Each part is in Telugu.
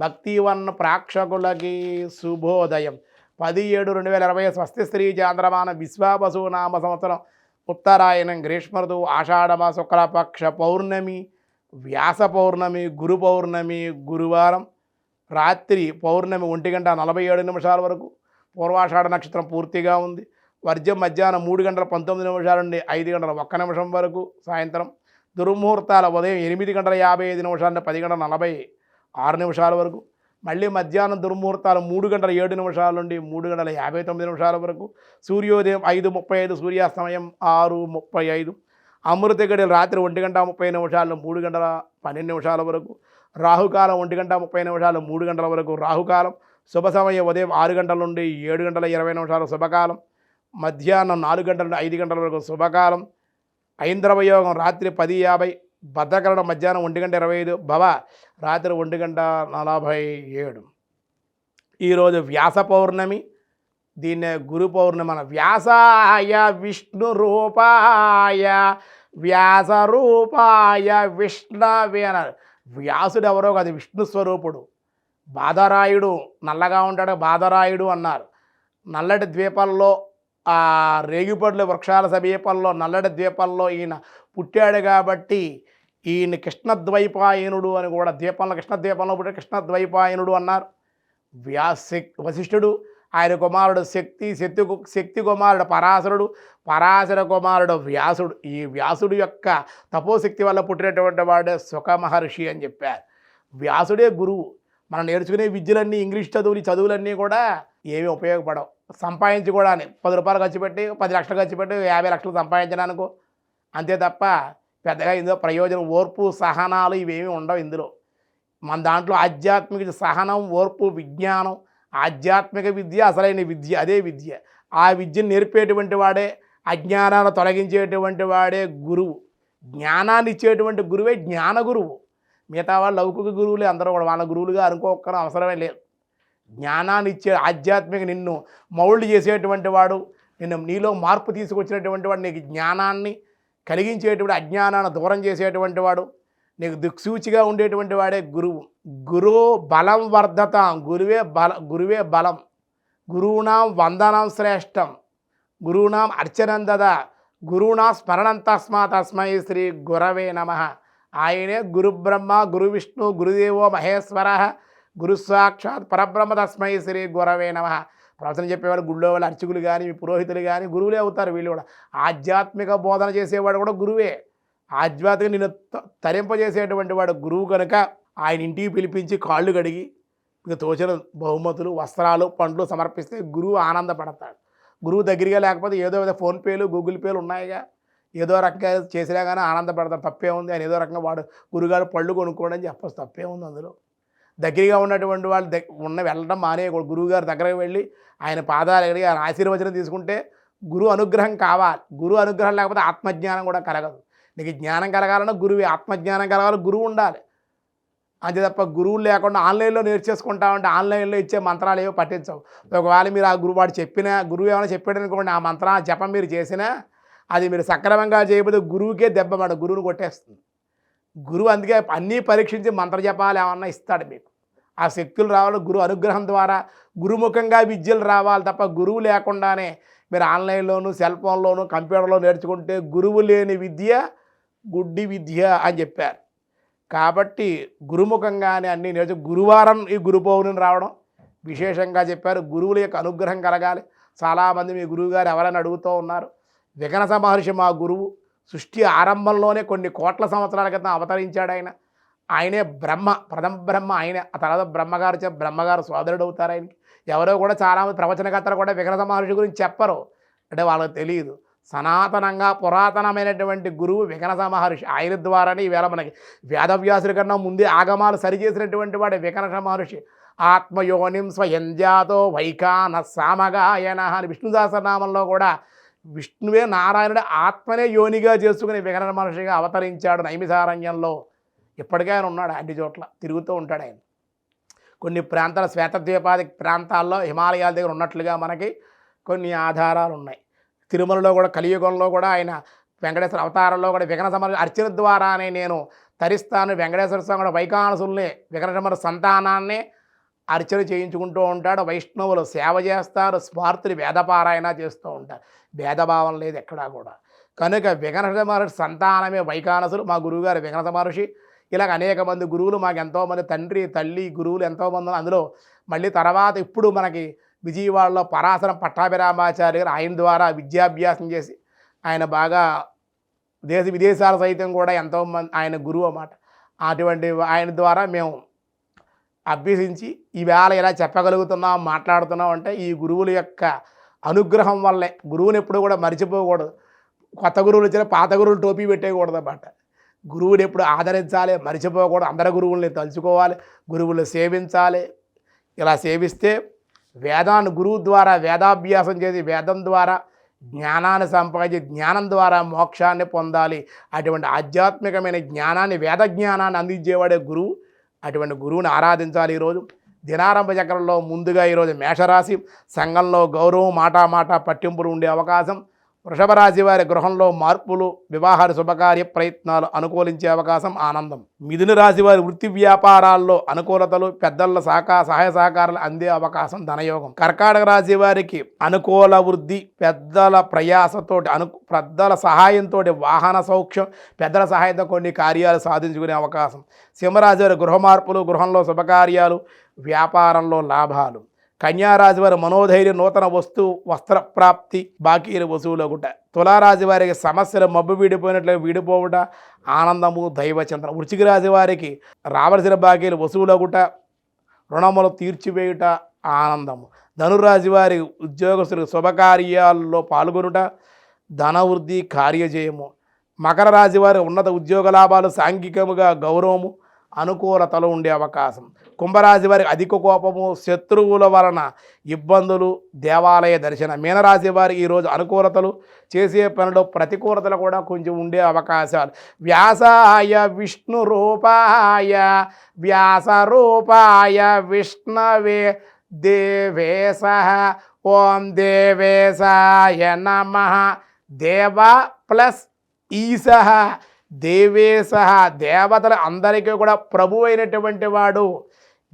భక్తివన్ ప్రేక్షకులకి శుభోదయం. 10/7/2020 స్వస్తి శ్రీ చాంద్రమాన విశ్వావసు నామ సంవత్సరం ఉత్తరాయణం గ్రీష్మ ఋతువు ఆషాఢమ శుక్లపక్ష పౌర్ణమి వ్యాస పౌర్ణమి గురు పౌర్ణమి గురువారం రాత్రి పౌర్ణమి 1:47 వరకు పూర్వాషాఢ నక్షత్రం పూర్తిగా ఉంది. వర్జం మధ్యాహ్నం 3:19 నుండి 5:01 వరకు సాయంత్రం. దుర్ముహూర్తాల ఉదయం 8:55 నుండి 10:46 వరకు. మళ్ళీ మధ్యాహ్నం దుర్ముహూర్తాలు 3:07 నుండి 3:59 వరకు. సూర్యోదయం 5:35, సూర్యాస్తమయం 6:35. అమృత గడియలు రాత్రి 1:30 నుండి 3:12 వరకు. రాహుకాలం 1:30 3 గంటల వరకు రాహుకాలం. శుభ సమయం ఉదయం 6 గంటల నుండి 7:20 శుభకాలం. మధ్యాహ్నం 4 గంటల నుండి 5 గంటల వరకు శుభకాలం. ఐంద్రవ యోగం రాత్రి 10:50, భద్రకరణం మధ్యాహ్నం 1:25, భవ రాత్రి 1:47. ఈరోజు వ్యాస పౌర్ణమి, దీన్నే గురు పౌర్ణమి. వ్యాసాయ విష్ణు రూపాయ వ్యాస రూపాయ విష్ణవే అన్నారు. వ్యాసుడు ఎవరో కాదు, విష్ణు స్వరూపుడు. బాదరాయుడు నల్లగా ఉంటాడు, బాదరాయుడు అన్నారు. నల్లటి ద్వీపాల్లో ఆ రేగిపడ్ల వృక్షాల సమీపంలో నల్లటి ద్వీపాల్లో ఈయన పుట్టాడు కాబట్టి ఈయన కృష్ణద్వైపాయనుడు అని కూడా ద్వీపంలో కృష్ణద్వీపంలో పుట్టే కృష్ణద్వైపాయనుడు అన్నారు. వశిష్ఠుడు, ఆయన కుమారుడు శక్తి కుమారుడు పరాశరుడు, పరాశర కుమారుడు వ్యాసుడు. ఈ వ్యాసుడు యొక్క తపోశక్తి వల్ల పుట్టినటువంటి వాడే సుఖ మహర్షి అని చెప్పారు. వ్యాసుడే గురువు. మనం నేర్చుకునే విద్యలన్నీ, ఇంగ్లీష్ చదువులన్నీ కూడా ఏమీ ఉపయోగపడవు. సంపాదించుకోవడానికి 10 రూపాయలు ఖర్చు పెట్టి 10 లక్షలు ఖర్చు పెట్టి 50 లక్షలు సంపాదించడానికో అంతే తప్ప పెద్దగా ఇందులో ప్రయోజనం, ఓర్పు సహనాలు ఇవేమీ ఉండవు ఇందులో. మన దాంట్లో ఆధ్యాత్మిక సహనం, ఓర్పు, విజ్ఞానం, ఆధ్యాత్మిక విద్య అసలైన విద్య, అదే విద్య. ఆ విద్యను నేర్పేటువంటి వాడే, అజ్ఞానాన్ని తొలగించేటువంటి వాడే గురువు. జ్ఞానాన్ని ఇచ్చేటువంటి గురువే జ్ఞాన గురువు. మిగతా వాళ్ళు లౌకిక గురువులే అందరూ కూడా, వాళ్ళ గురువులుగా అనుకోకరం అవసరమే లేదు. జ్ఞానాన్ని ఇచ్చే, ఆధ్యాత్మిక నిన్ను మౌల్డ్ చేసేటువంటి వాడు, నీలో మార్పు తీసుకొచ్చినటువంటి వాడు, నీకు జ్ఞానాన్ని కలిగించేటువంటి, అజ్ఞానాన్ని దూరం చేసేటువంటి వాడు, నీకు దిక్సూచిగా ఉండేటువంటి వాడే గురువు. గురు బలం వర్ధతాం, గురువే బలం. గురువునాం వందనం శ్రేష్టం, గురువునాం అర్చనం దదా, గురువునాం స్మరణం తస్మాత్ తస్మై శ్రీ గురవే నమః. ఆయనే గురు బ్రహ్మ, గురు విష్ణు, గురుదేవో మహేశ్వర, గురు సాక్షాత్ పరబ్రహ్మ తస్మై శ్రీ గురవే నమః. ప్రవచనం చెప్పేవాళ్ళు గుళ్ళో వాళ్ళు అర్చకులు కానీ, పురోహితులు కానీ గురువులే అవుతారు. వీళ్ళు కూడా ఆధ్యాత్మిక బోధన చేసేవాడు కూడా గురువే. ఆధ్యాత్మిక నిన్ను తరింపజేసేటువంటి వాడు గురువు కనుక ఆయన ఇంటికి పిలిపించి కాళ్ళు కడిగి ఇక తోచిన బహుమతులు, వస్త్రాలు, పండ్లు సమర్పిస్తే గురువు ఆనందపడతాడు. గురువు దగ్గరగా లేకపోతే ఏదో ఫోన్పేలు, గూగుల్ పేలు ఉన్నాయిగా, ఏదో రకంగా చేసినా కానీ ఆనందపడతాడు. తప్పే ఉంది, ఆయన ఏదో రకంగా వాడు గురుగారు పళ్ళు కొనుక్కోండి అని చెప్పచ్చు, తప్పే ఉంది అందులో. దగ్గరగా ఉన్నటువంటి వాళ్ళు వెళ్ళడం మానేయకూడదు. గురువుగారి దగ్గరకు వెళ్ళి ఆయన పాదాలు ఎగిరి ఆయన ఆశీర్వచనం తీసుకుంటే గురువు అనుగ్రహం కావాలి. గురువు అనుగ్రహం లేకపోతే ఆత్మజ్ఞానం కూడా కలగదు. నీకు జ్ఞానం కలగాలన్నా గురువే, ఆత్మజ్ఞానం కలగాలి గురువు ఉండాలి. అంతే తప్ప గురువులు లేకుండా ఆన్లైన్లో నేర్చేసుకుంటామంటే ఆన్లైన్లో ఇచ్చే మంత్రాలు ఏవో పట్టించవు. ఒకవేళ మీరు ఆ వాడు చెప్పినా, గురువు ఏమైనా చెప్పాడు అనుకోండి, ఆ మంత్ర జపం మీరు చేసినా అది మీరు సక్రమంగా చేయకపోతే గురువుకే దెబ్బ మాట, గురువుని కొట్టేస్తుంది. గురువు అందుకే అన్నీ పరీక్షించి మంత్రజపాలు ఏమన్నా ఇస్తాడు మీకు. ఆ శక్తులు రావాలి గురువు అనుగ్రహం ద్వారా, గురుముఖంగా విద్యలు రావాలి తప్ప గురువు లేకుండానే మీరు ఆన్లైన్లోను, సెల్ ఫోన్లోను, కంప్యూటర్లో నేర్చుకుంటే గురువు లేని విద్య గుడ్డి విద్య అని చెప్పారు. కాబట్టి గురుముఖంగానే అన్నీ గురువారం ఈ గురు పౌర్ణమి రావడం విశేషంగా చెప్పారు. గురువుల యొక్క అనుగ్రహం కలగాలి. చాలామంది మీ గురువుగారు ఎవరైనా అడుగుతూ ఉన్నారు. వికనస మహర్షి మా గురువు. సృష్టి ఆరంభంలోనే కొన్ని కోట్ల సంవత్సరాల క్రితం అవతరించాడు ఆయన. ఆయనే బ్రహ్మ, ప్రథమ బ్రహ్మ ఆయనే. ఆ తర్వాత బ్రహ్మగారు సోదరుడు అవుతారు ఆయనకి. ఎవరో కూడా చాలామంది ప్రవచనకర్తలు కూడా వికనస మహర్షి గురించి చెప్పరు, అంటే వాళ్ళకి తెలియదు. సనాతనంగా పురాతనమైనటువంటి గురువు వికనస మహర్షి. ఆయన ద్వారానే ఈవేళ మనకి వేదవ్యాసుడి కన్నా ముందే ఆగమాలు సరిచేసినటువంటి వాడు వికనస మహర్షి. ఆత్మయోనిం స్వయం జాతో వైఖాన సామగాయన అని విష్ణు సహస్రనామంలో కూడా విష్ణువే నారాయణుడు ఆత్మనే యోనిగా చేసుకుని వికనస మహర్షిగా అవతరించాడు నైమిసారణ్యంలో. ఇప్పటికే ఆయన ఉన్నాడు, అన్ని చోట్ల తిరుగుతూ ఉంటాడు ఆయన. కొన్ని ప్రాంతాల శ్వేతద్వీపాది ప్రాంతాల్లో హిమాలయాల దగ్గర ఉన్నట్లుగా మనకి కొన్ని ఆధారాలు ఉన్నాయి. తిరుమలలో కూడా కలియుగంలో కూడా ఆయన వెంకటేశ్వర అవతారంలో కూడా వికనస మహర్షి అర్చన ద్వారానే నేను తరిస్తాను. వెంకటేశ్వర స్వామి కూడా వైకానసుల్ని వికటరమణ సంతానాన్ని అర్చన చేయించుకుంటూ ఉంటాడు. వైష్ణవులు సేవ చేస్తారు, స్వార్థులు వేదపారాయణ చేస్తూ ఉంటారు. భేదభావం లేదు ఎక్కడా కూడా. కనుక వికట మహర్షి సంతానమే వైకానసులు. మా గురువుగారు వికట మహర్షి. ఇలాగ అనేక మంది గురువులు మాకు ఎంతోమంది తండ్రి తల్లి గురువులు ఎంతోమంది. అందులో మళ్ళీ తర్వాత ఇప్పుడు మనకి విజయవాడలో పరాశరం పట్టాభిరామాచార్య గారు ఆయన ద్వారా విద్యాభ్యాసం చేసి ఆయన బాగా దేశ విదేశాల సైతం కూడా ఎంతోమంది ఆయన గురువు అన్నమాట. అటువంటి ఆయన ద్వారా మేము అభ్యసించి ఈవేళ ఇలా చెప్పగలుగుతున్నాం మాట్లాడుతున్నాం అంటే ఈ గురువుల యొక్క అనుగ్రహం వల్లే. గురువుని ఎప్పుడు కూడా మర్చిపోకూడదు. కొత్త గురువులు వచ్చిన పాత గురువులు టోపీ పెట్టేయకూడదు అన్నమాట. గురువుని ఎప్పుడు ఆదరించాలి, మర్చిపోకూడదు. అందరి గురువుల్ని తలుచుకోవాలి, గురువులు సేవించాలి. ఇలా సేవిస్తే వేదాన్ని గురువు ద్వారా వేదాభ్యాసం చేసి వేదం ద్వారా జ్ఞానాన్ని సంపాదించి జ్ఞానం ద్వారా మోక్షాన్ని పొందాలి. అటువంటి ఆధ్యాత్మికమైన జ్ఞానాన్ని వేద జ్ఞానాన్ని అందించేవాడే గురువు. అటువంటి గురువుని ఆరాధించాలి. ఈరోజు దినారంభ చక్రంలో ముందుగా ఈరోజు మేషరాశి సంఘంలో గౌరవం మాట పట్టింపులు ఉండే అవకాశం. వృషభ రాశి వారి గృహంలో మార్పులు, వివాహాల శుభకార్య ప్రయత్నాలు అనుకూలించే అవకాశం, ఆనందం. మిథున రాశి వారి వృత్తి వ్యాపారాల్లో అనుకూలతలు, పెద్దల సహాయ సహకారాలు అందే అవకాశం, ధనయోగం. కర్కాటక రాశి వారికి అనుకూల వృద్ధి, పెద్దల ప్రయాసతోటి పెద్దల సహాయంతో వాహన సౌఖ్యం, పెద్దల సహాయంతో కొన్ని కార్యాలు సాధించుకునే అవకాశం. సింహరాశి వారి గృహ మార్పులు, గృహంలో శుభకార్యాలు, వ్యాపారంలో లాభాలు. కన్యారాశి వారి మనోధైర్యం, నూతన వస్త్ర ప్రాప్తి, బాకీలు వసూలగుట. తులారాశి వారికి సమస్యలు మబ్బు వీడిపోయినట్లు వీడిపోవుట, ఆనందము, దైవచింతన. వృశ్చిక రాశి వారికి రావలసిన బాకీలు వసూలగుట, రుణములు తీర్చివేయుట, ఆనందము. ధనురాశి వారి ఉద్యోగస్తులకు శుభకార్యాల్లో పాల్గొనుట, ధనవృద్ధి, కార్యజయము. మకర రాశి వారి ఉన్నత ఉద్యోగ లాభాలు, సాంఘికముగా గౌరవము, అనుకూలతలు ఉండే అవకాశం. కుంభరాశి వారికి అధిక కోపము, శత్రువుల వలన ఇబ్బందులు, దేవాలయ దర్శన. మీనరాశి వారికి ఈరోజు అనుకూలతలు, చేసే పనులు ప్రతికూలతలు కూడా కొంచెం ఉండే అవకాశాలు. వ్యాసాయ విష్ణు రూపాయ వ్యాస రూపాయ విష్ణవే దేవేశ ఓం దేవేశాయ నమః. దేవ ప్లస్ ఈశ దేవేశ, దేవతల అందరికీ కూడా ప్రభు అయినటువంటి వాడు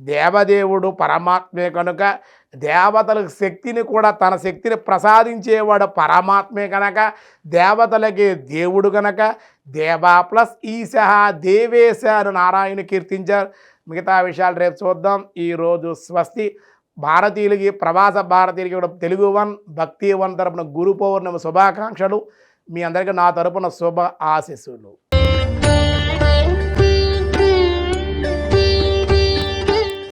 దేవదేవుడు పరమాత్మే. కనుక దేవతలకు శక్తిని కూడా తన శక్తిని ప్రసాదించేవాడు పరమాత్మే. కనుక దేవతలకి దేవుడు కనుక దేవ ప్లస్ ఈశ దేవేశ అని నారాయణ కీర్తించారు. మిగతా విషయాలు రేపు చూద్దాం. ఈరోజు స్వస్తి. భారతీయులకి, ప్రవాస భారతీయులకి కూడా తెలుగు వన్ భక్తి వన్ తరపున గురు పౌర్ణమి శుభాకాంక్షలు. మీ అందరికీ నా తరపున శుభ ఆశీస్సులు.